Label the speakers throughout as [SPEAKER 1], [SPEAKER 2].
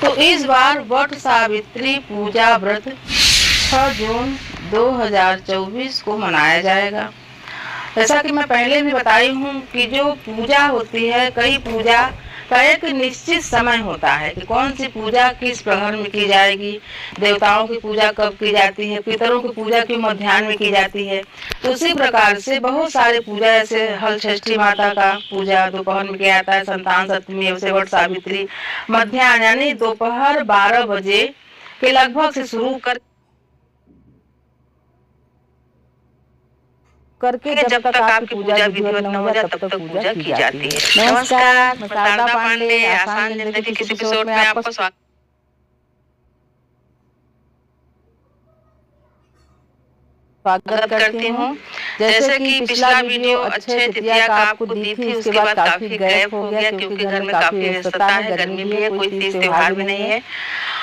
[SPEAKER 1] तो इस बार वट सावित्री पूजा व्रत 6 जून 2024 को मनाया जाएगा। जैसा कि मैं पहले भी बताई हूँ कि जो पूजा होती है, कई पूजा का एक निश्चित समय होता है कि कौन सी पूजा किस प्रहर में की जाएगी, देवताओं की पूजा कब की जाती है, पितरों की पूजा क्यों मध्याह्न में की जाती है। तो उसी प्रकार से बहुत सारे पूजा, जैसे हल षष्ठी माता का पूजा दोपहर में किया जाता है, संतान सप्तमी अवसे वट सावित्री मध्याह्न यानी दोपहर 12 बजे के लगभग से शुरू करके जब तक आपकी पूजा विधिवत न हो जाए तब तक पूजा की जाती है। नमस्कार, मैं शारदा पांडे, आसान जिंदगी के एपिसोड में आपका स्वागत करती हूँ। जैसे कि पिछला वीडियो अक्षय तृतीया का आपको दी थी, उसके बाद काफी गैप हो गया क्योंकि घर में काफी व्यस्तता है, गर्मी भी है, कोई तीज त्योहार भी नहीं है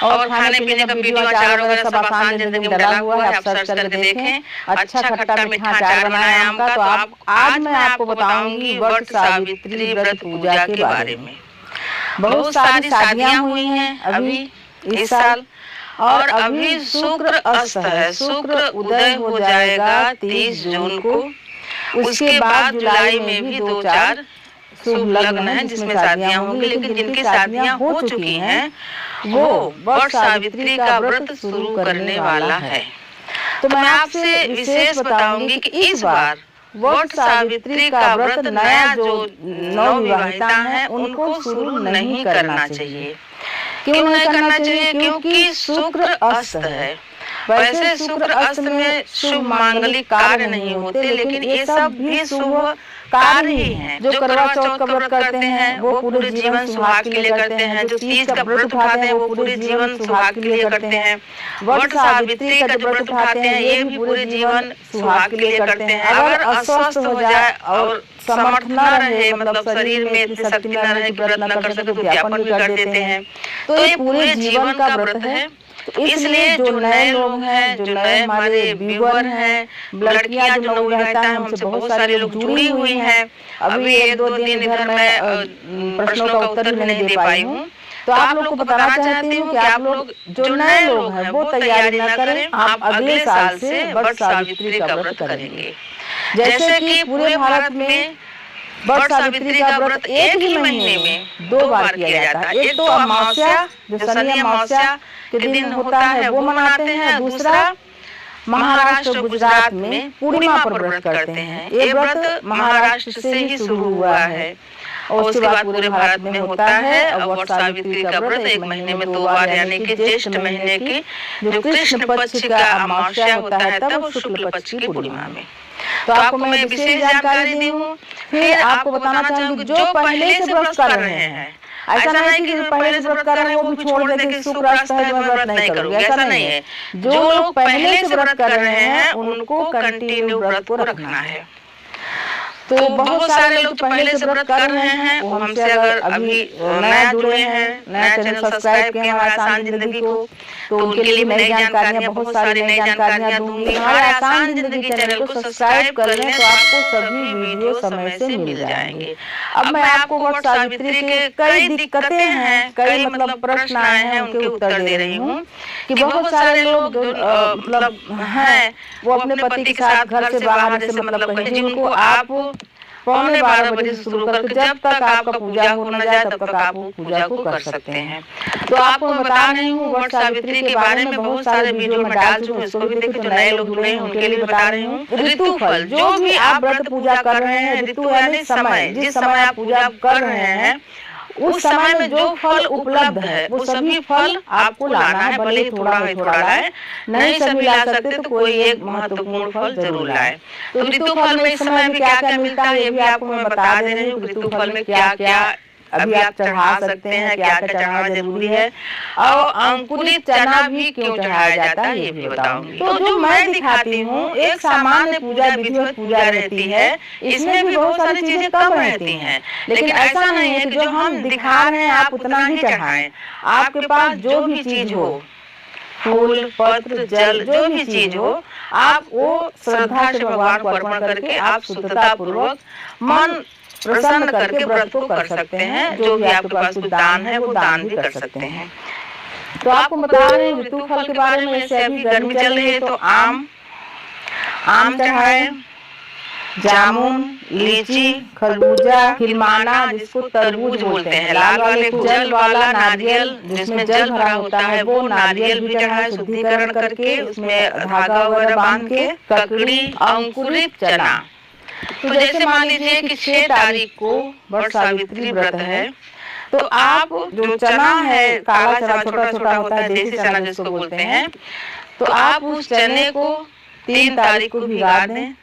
[SPEAKER 1] और खाने पीने का वीडियो, अचार वगैरह सब आसान जिंदगी में डला हुआ है। आप सर्च करके देखें। अच्छा खट्टा मीठा अचार बनाया है आम का। तो आज मैं आपको बताऊंगी वट सावित्री व्रत पूजा के बारे में। बहुत सारी शादियां हुई हैं अभी इस साल और अभी शुक्र अस्त है। शुक्र उदय हो जाएगा 30 जून को। उसके बाद जुलाई में भी 2-4 शुभ लग्न है जिसमें शादियां होंगी, लेकिन जिनकी शादियां हो चुकी हैं वो वट सावित्री का व्रत शुरू करने वाला है। तो मैं आपसे विशेष बताऊंगी कि इस बार वट सावित्री का व्रत नया जो नवविवाहिता हैं उनको शुरू नहीं करना चाहिए। क्यों नहीं करना चाहिए? क्योंकि शुक्र अस्त है। वैसे शुक्र अस्त में शुभ मांगलिक कार्य नहीं होते, लेकिन ये सब भी शुभ कार्य ही हैं। जो करवा चौथ का व्रत करते हैं वो पूरे जीवन सुहाग के लिए करते हैं। जो तीज का व्रत उठाते हैं वो पूरे जीवन सुहाग के लिए करते हैं। वट सावित्री का जो व्रत उठाते हैं ये भी पूरे जीवन सुहाग के लिए करते हैं। अगर अस्वस्थ हो जाए और समर्थ न रहे, मतलब शरीर में इतनी शक्ति न रहे कि व्रत न कर सके, तो व्यापन भी कर देते हैं। तो ये पूरे जीवन का व्रत है। तो इसलिए जो नए लोग हैं, जो नए हमारे व्यूअर हैं, लड़कियां जो नवविवाहिता हैं, हमसे बहुत सारे लोग जुड़ी हुई हैं। अभी 1-2 दिन इधर मैं प्रश्नों का उत्तर भी नहीं दे पाई हूँ। तो आप लोग को बताना चाहती हूँ कि आप लोग जो नए लोग हैं वो तैयारी न करें। आप अगले साल से वट सावित्री का व्रत करेंगे। जैसे कि पूरे भारत में वट सावित्री का व्रत एक ही महीने में 2 बार किया जाता है। एक तो अमावस्या, जो शनि अमावस्या के दिन होता है वो मनाते हैं। दूसरा महाराष्ट्र गुजरात में पूर्णिमा पर व्रत करते हैं। ये व्रत महाराष्ट्र से ही शुरू हुआ है और उसके बाद पूरे भारत में होता है। और वट सावित्री का व्रत एक महीने में 2 बार, यानी कि ज्येष्ठ महीने की जो कृष्ण पक्ष का अमावस्या होता है तब शुक्ल पक्ष की पूर्णिमा में। तो आपको मैं विशेष जानकारी दी हूँ। फिर आपको बताना चाहूंगी जो पहले से व्रत कर रहे हैं, ऐसा नहीं कि जो पहले से व्रत कर रहे हैं वो भी छोड़ दे कि शुक्र अस्त है मैं व्रत नहीं करूंगी, ऐसा नहीं है। जो लोग पहले से व्रत कर रहे हैं उनको कंटिन्यू व्रत को रखना है। तो बहुत सारे लोग जो पहले से व्रत कर रहे हैं वो हमसे अगर अभी नया जुड़े हैं, नया चैनल सब्सक्राइब किए हमारे आसान जिंदगी को, तो उनके लिए नई जानकारियां, बहुत सारी नई जानकारियां दूंगी। हमारे आसान जिंदगी चैनल को सब्सक्राइब कर लें तो आपको सभी वीडियो समय से मिल जाएंगे। अब मैं आपको वट सावित्री के कई दिक्कतें हैं, कई मतलब प्रश्न आए हैं, उनके उत्तर दे रही हूँ कि बहुत सारे लोग मतलब हैं वो अपने पति के साथ घर से बाहर, जैसे मतलब कहीं जिनको आप 11:45 बजे से शुरू करके जब तक आपका पूजा हो न जाए तब तक आप पूजा को कर सकते हैं। तो आपको मैं बता रही हूँ वट सावित्री के बारे में बहुत सारे वीडियो में डाल चुकी हूँ, इसको भी देखिए। जो नए लोग जुड़े हैं उनके लिए बता रही हूँ। ऋतु फल, जो भी आप व्रत पूजा कर रहे हैं, ऋतु यानी समय, जिस समय आप पूजा कर रहे हैं उस समय में जो फल उपलब्ध है वो सभी फल आपको लाना है। भले थोड़ा है थोड़ा लाए, नहीं सभी ला सकते तो कोई एक महत्वपूर्ण फल जरूर लाए। तो ऋतु फल में इस समय में क्या क्या मिलता है ये भी आपको मैं बता दे रही हूँ। ऋतु फल में क्या क्या अभी आप चढ़ा सकते हैं, क्या क्या चढ़ाना जरूरी है, और अंकुरित चना भी क्यों चढ़ाया जाता है ये भी बताऊंगी। तो जो मैं दिखाती हूँ एक सामान्य पूजा, विधिवत पूजा रहती है, इसमें भी बहुत सारी चीजें कम रहती हैं, लेकिन ऐसा नहीं है कि जो हम दिखा रहे हैं आप उतना ही चढ़ाएं। आपके पास जो भी चीज हो, फूल पत्र जल जो भी चीज हो, आप वो श्रद्धा से भगवान को अर्पण करके आप शुद्धता पूर्वक मन प्रसन्न करके व्रत को कर सकते हैं। जो भी आपके पास कुछ दान है वो दान भी कर सकते हैं। तो आपको बता रहे हैं ऋतु फल के बारे में। जैसे अभी गर्मी चल रही है तो आम चढ़ाए, जामुन, लीची, खरबूजा, खिलमाना जिसको तरबूज बोलते हैं, लाल वाले को जल वाला नारियल जिसमें जल भरा होता है वो नारियल भी चढ़ाए शुद्धिकरण करके, उसमें धागा वगैरह बांध के, ककड़ी, अंकुरित चना। तो जैसे मान लीजिए कि 6 तारीख को वट सावित्री व्रत है, तो आप जो चना है, काला चना छोटा छोटा होता है, देसी चना जिसको बोलते हैं, तो आप उस चने को 3 तारीख को भिगा दें।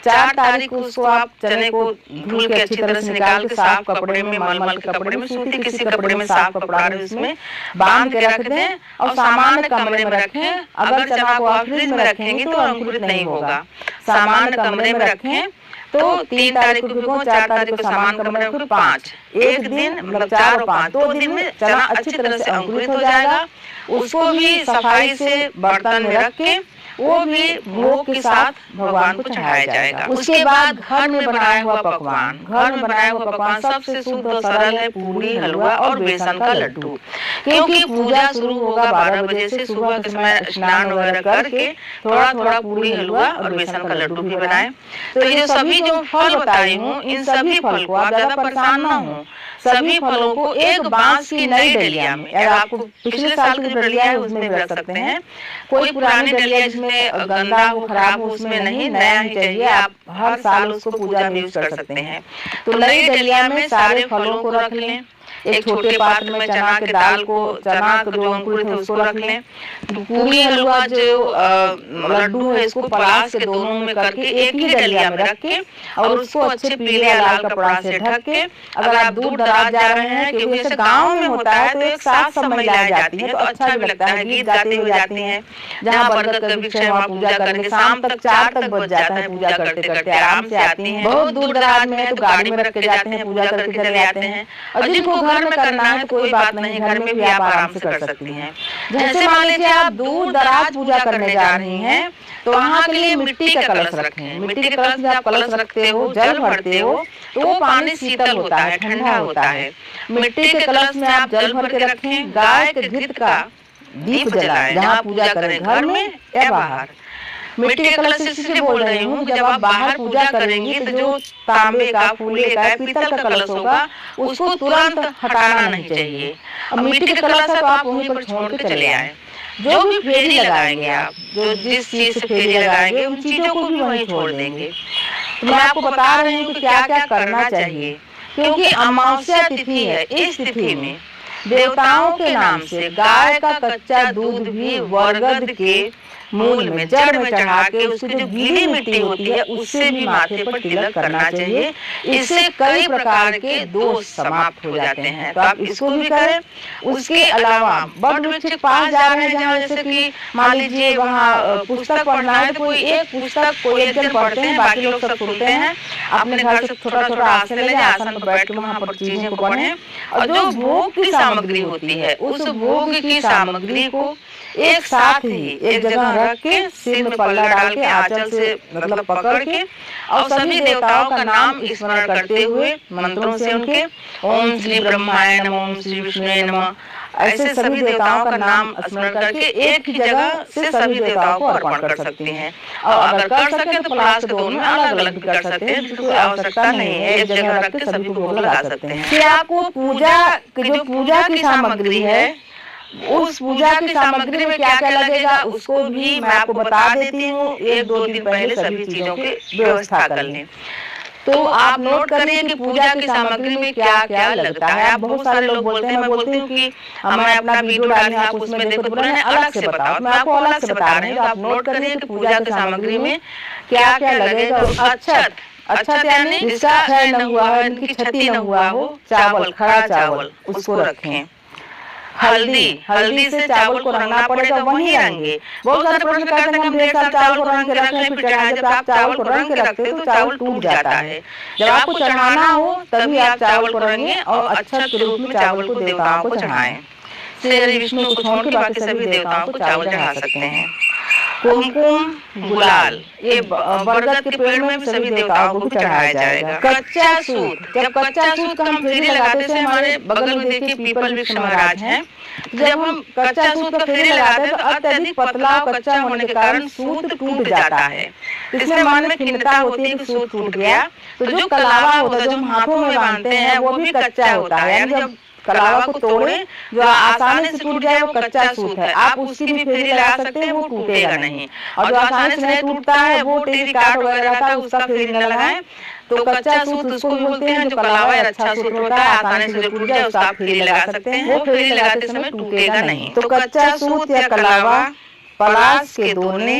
[SPEAKER 1] 4 तारीख को उसको आप चने को धुल के अच्छी तरह से निकाल के साफ कपड़े में, मलमल के कपड़े में, सूती किसी कपड़े में साफ कपड़ा में उसमें बांध के रख दें और सामान्य कमरे में रखें। अगर चना को आप फ्रिज में रखेंगे तो अंकुरित नहीं होगा। सामान्य कमरे में रखें। तो 3 तारीख को भिगो, 4 तारीख को सामान्य कमरे में, 5 एक दिन मतलब 4 और 5 2 दिन में चना अच्छी तरह से अंकुरित हो जाएगा। उसको भी सफाई से बर्तन में रख के वो भी भोग के साथ भगवान को चढ़ाया जाएगा। उसके बाद घर में बनाया हुआ पकवान, घर में बनाया हुआ पकवान सबसे शुद्ध और सरल है पूरी, हलवा और बेसन का लड्डू। क्योंकि पूजा शुरू होगा 12 बजे से, सुबह के समय स्नान वगैरह करके थोड़ा थोड़ा पूरी, हलवा और बेसन का लड्डू भी बनाए। तो ये सभी जो फल बताई हूँ, इन सभी फल को आप ज्यादा परेशान ना हो, सभी फलों को एक बांस की नई डलिया में, अगर आपको पिछले साल की डलिया है उसमें भी रख सकते हैं। कोई पुरानी डलिया जिसमें गंदा हो, खराब हो, उसमें नहीं, नया ही चाहिए। आप हर साल उसको पूजा में यूज कर सकते हैं। तो नई डलिया में सारे फलों को रख लें। एक छोटे पात्र में चना के दाल को, चना का जो अंकुरित है उसको रख लें। पूरी, हलवा जो लड्डू है इसको पलाश के दोनों में करके एक ही डलिया में रख के और उसको अच्छे पीले लाल कपड़ा से ढक के, अगर आप दूर दराज जा रहे हैं, क्योंकि जैसे गाँव में होता है तो एक साथ सब महिलाएं जाती हैं तो अच्छा भी लगता है, गीत गाते हुए जाती हैं। जहाँ बरगद का वृक्ष है वहाँ पूजा करेंगे, शाम तक 4 तक बज जाता है पूजा करते करते, आराम से आती हैं। बहुत दूर दराज में है तो गाड़ी में रख के जाते हैं, पूजा करके चले आते हैं। और जिनको घर में करना है तो कोई बात नहीं, घर में भी आप आराम से कर सकती हैं। जैसे मान लीजिए आप दूर दराज पूजा करने जा रही हैं तो वहाँ के लिए मिट्टी का कलश रखें। मिट्टी के कलश में आप कलश रखते हो, जल भरते हो तो वो पानी शीतल होता है, ठंडा होता है। मिट्टी के कलश में आप जल भर के रखें। गाय के घृत का दीप जलाएं जहाँ पूजा करें, घर में या बाहर। मिट्टी के कलश इसलिए बोल रही हूँ, जब आप बाहर पूजा करेंगी तो जो तांबे का, फूले का, पीतल का कलश होगा उसको तुरंत हटाना नहीं चाहिए। अब मिट्टी के कलश है तो आप वहीं पर छोड़ के चले आए। जो भी फेरी लगाएंगे आप, जो जिस चीज से फेरी लगाएंगे उन चीजों को भी वहीं छोड़ देंगे। तो मैं आपको बता रही हूँ कि क्या क्या करना चाहिए, क्योंकि अमावस्या तिथि है। इस तिथि में देवताओं के नाम से गाय का कच्चा दूध भी बरगद के मूल में, जड़ में चढ़ा के उसकी जो गीली मिट्टी होती है उससे भी माथे पर तिलक करना चाहिए। इससे कई प्रकार के दोष समाप्त हो जाते हैं, तो आप इसको भी करें। उसके अलावा वट वृक्ष के पास जा रहे हैं जहाँ जैसे कि मान लीजिए वहाँ पुस्तक पढ़ना है तो कोई एक पुस्तक कोई एक जन पढ़ते हैं, बाकी लोग सब सुनते हैं। अपने घर से छोटा छोटा आसन ले जाए, आसन पर बैठ के वहाँ पर चीजों को पढ़ें। और जो भोग की सामग्री होती है उस भोग की सामग्री को एक साथ ही एक जगह रख के सिर में पल्ला डाल के आंचल से मतलब पकड़ के और सभी देवताओं का नाम स्मरण करते हुए मंत्रों से उनके ओम श्री ब्रह्माय नमः, ओम श्री विष्णुवे नमः, ऐसे सभी देवताओं का नाम स्मरण करके एक ही जगह से सभी देवताओं को अर्पण कर सकते हैं। और अगर कर सके तो पलाश के दोनों में अलग अलग भी कर सकते हैं, जिसकी कोई आवश्यकता नहीं है, एक जगह रख के सभी को भोग लगा सकते हैं। फिर आपको पूजा की सामग्री है, उस पूजा की सामग्री में क्या क्या लगेगा उसको भी मैं आपको बता देती हूँ। 1-2 दिन पहले सभी चीजों की व्यवस्था कर लें। तो आप नोट करिए कि पूजा की सामग्री में क्या क्या लगता है। आप बहुत सारे लोग बोलते हैं, मैं बोलती हूँ कि मैं अपना वीडियो डाली आप उसमें देखो, तो बोल रहे हैं अलग से बताओ, मैं आपको अलग से बता रही हूँ। आप नोट करिए कि पूजा की सामग्री में क्या क्या लगेगा। अक्षत यानी जिसका क्षय न हुआ है, इनकी क्षति न हुआ हो, चावल, खड़ा चावल उसको रखें। हल्दी से चावल को रंगना पड़ेगा, वही रंगे। बहुत सारे प्रश्न करते हैं हम ढेर सारे चावल को रंग के रख लें फिर चढ़ाएं। जब आप चावल को रंग के रखते हैं तो चावल टूट जाता है। जब आपको चढ़ाना हो तभी आप चावल को रंगे और अक्षत के रूप में चावल को देवताओं को चढ़ाएं। श्री विष्णु को छोड़ के बाकी सभी देवताओं को चावल चढ़ा सकते हैं। कुमकुम, गुलाल, ये बरगद के पेड़ में सभी देवताओं को भी चढ़ाया जाएगा। कच्चा सूत, जब कच्चा सूत का हम फेरी लगाते थे, हमारे बगल में देखिए पीपल वृक्ष महाराज हैं, जब हम कच्चा सूत का फेरी लगाते हैं तो अत्यधिक पतला और कच्चा होने के कारण सूत टूट जाता है। इसमें मन में खिन्नता होती है कि सूत टूट गया। तो जो कलावा होता है जो हम हाथों में बांधते हैं वो भी कच्चा होता है, यानी जब कलावा को तोड़े जो आसानी से टूट जाए वो कच्चा सूत है। आप उसकी भी फेरी लगा सकते हैं, वो टूटेगा नहीं। और जो आसानी से नहीं टूटता है वो टेरी काट वगैरह रहता है, उसका फेरी न लगाएं। तो कच्चा सूत उसको भी बोलते हैं जो कलावा या अच्छा सूत होता है, आसानी से जो टूट जाए उसका आप फेरी लगा सकते हैं, वो फेरी लगाते समय टूटेगा नहीं। तो कच्चा सूत या कलावा, पलाश के दोने,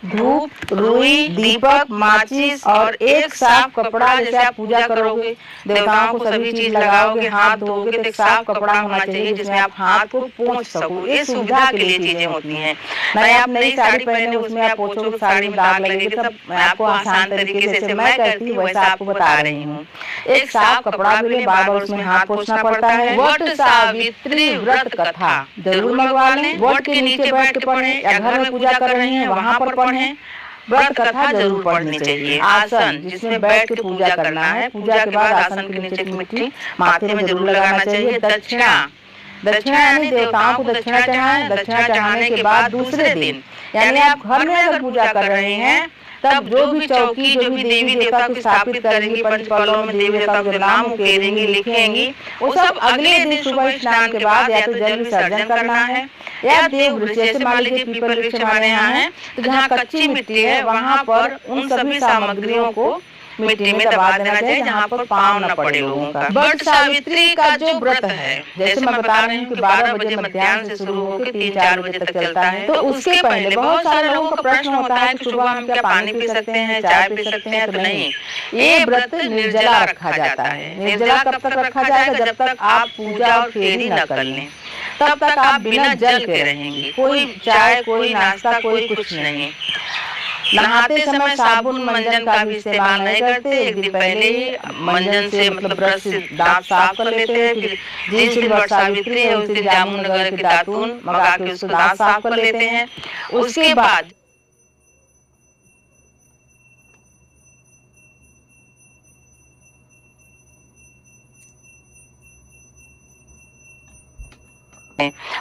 [SPEAKER 1] धूप, रुई, दीपक, माचिस और एक साफ कपड़ा। जैसे आप पूजा करोगे, देवताओं को सभी चीज लगाओगे, हाथ धोगे तो एक साफ कपड़ा होना चाहिए जिसमें आप हाथ को पोंछ सको। ये सुविधा के लिए चीजें होती हैं। नहीं आप नई साड़ी पहने उसमें आप पोंछोगे, साड़ी में दाग लगेगी, सब मैं आपको आसान तरीके से जैसे मैं करती हूँ वैसा आपको बता रही हूँ। एक साफ कपड़ा भी ले, बार बार उसमें हाथ पोंछना पड़ता है। वट सावित्री व्रत कथा जरूर मंगवा लें। वट के नीचे बैठ के पढ़ें या घर में पूजा कर रहे हैं वहां पर पढ़ें। व्रत कथा जरूर पढ़नी चाहिए। आसन जिसमें बैठ के पूजा करना है, पूजा के बाद आसन के नीचे की मिट्टी माथे में जरूर लगाना चाहिए। दक्षिणा, दक्षिणा यानी देवताओं को दक्षिणा चढ़ाएं। दक्षिणा चढ़ाने के बाद दूसरे दिन यानी आप घर में अगर पूजा कर रहे हैं तब जो भी चौकी, जो भी देवी देवता को स्थापित करेंगी, पंचपल्लों में देवी देवता के नाम उकेरेंगी, लिखेंगी, वो सब अगले दिन सुबह स्नान के बाद या तो जल विसर्जन करना है या देव वृक्ष, जैसे मान लीजिए पीपल वृक्ष हमारे यहाँ है तो जहाँ कच्ची मिट्टी है वहाँ पर उन सभी सामग्रियों को मिट्टी में दबा देना चाहिए जहाँ पर पाँव न पड़े लोगों का। वट सावित्री का जो व्रत है, जैसे मैं बता रही हूँ कि 12 बजे मध्याह्न से शुरू होकर 3-4 बजे तक चलता है, तो उसके पहले बहुत सारे लोगों का प्रश्न होता है कि सुबह हम क्या पानी पी सकते हैं, चाय पी सकते हैं? तो नहीं, ये व्रत निर्जला रखा जाता है। निर्जला कब तक रखा जाएगा? जब तक आप पूजा और फेरी न कर लें, तब तक आप बिना जल के रहेंगे। कोई चाय, कोई नाश्ता, कोई कुछ नहीं। नहाते समय साबुन मंजन का भी इस्तेमाल नहीं करते। एक दिन पहले ही मंजन से मतलब ब्रश से दांत साफ कर लेते हैं। फिर जिस दिन वट सावित्री है उस दिन जामुन नगर के दातून मंगा के उसको दांत साफ कर लेते हैं। उसके बाद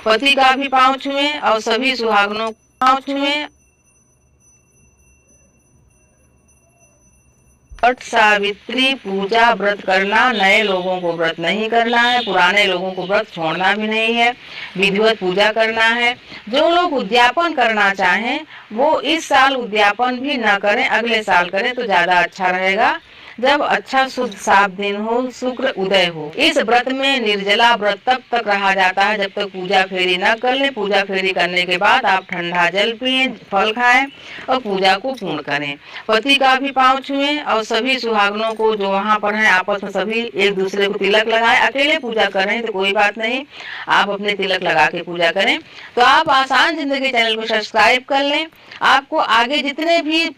[SPEAKER 1] पति का भी पाँव छुएं और सभी सुहागनों का पाँव छुएं। वट सावित्री पूजा व्रत करना, नए लोगों को व्रत नहीं करना है, पुराने लोगों को व्रत छोड़ना भी नहीं है, विधिवत पूजा करना है। जो लोग उद्यापन करना चाहें वो इस साल उद्यापन भी न करें, अगले साल करें तो ज्यादा अच्छा रहेगा जब अच्छा शुद्ध साफ दिन हो, शुक्र उदय हो। इस व्रत में निर्जला व्रत तब तक रहा जाता है जब तक पूजा फेरी न कर ले। पूजा फेरी करने के बाद आप ठंडा जल पिए, फल खाएं और पूजा को पूर्ण करें। पति का भी पाँव छुएं और सभी सुहागनों को जो वहाँ पर हैं आपस में सभी एक दूसरे को तिलक लगाएं। अकेले पूजा करें तो कोई बात नहीं, आप अपने तिलक लगा के पूजा करें। तो आप आसान जिंदगी चैनल को सब्सक्राइब कर लें। आपको आगे जितने भी